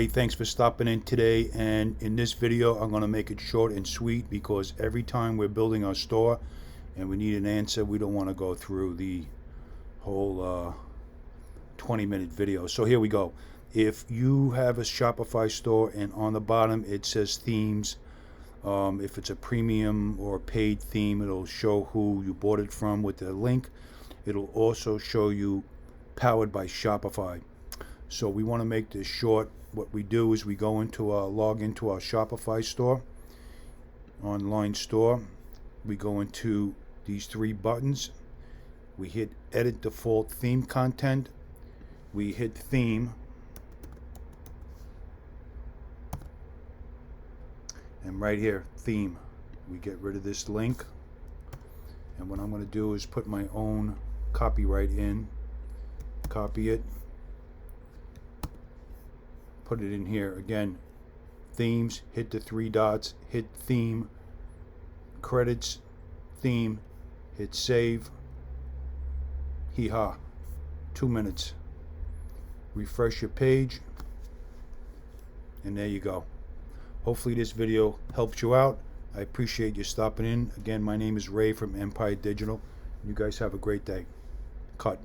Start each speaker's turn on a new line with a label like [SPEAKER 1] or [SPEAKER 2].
[SPEAKER 1] Hey, thanks for stopping in today, and in this video I'm going to make it short and sweet because every time we're building our store and we need an answer, we don't want to go through the whole 20-minute video. So here we go. If you have a Shopify store and on the bottom it says themes, if it's a premium or paid theme, it'll show who you bought it from with the link. It'll also show you powered by Shopify. So we want to make this short. What we do is we go into log into our Shopify store, online store. We go into these three buttons. We hit edit default theme content. We hit theme. And right here, theme. We get rid of this link. And what I'm going to do is put my own copyright in. Copy it. Put it in here again. Themes, hit the three dots, hit theme, credits, theme, hit save. Hee-haw. 2 minutes. Refresh your page, and there you go. Hopefully this video helps you out. I appreciate you stopping in. Again, my name is Ray from Empire Digital. You guys have a great day. Cut.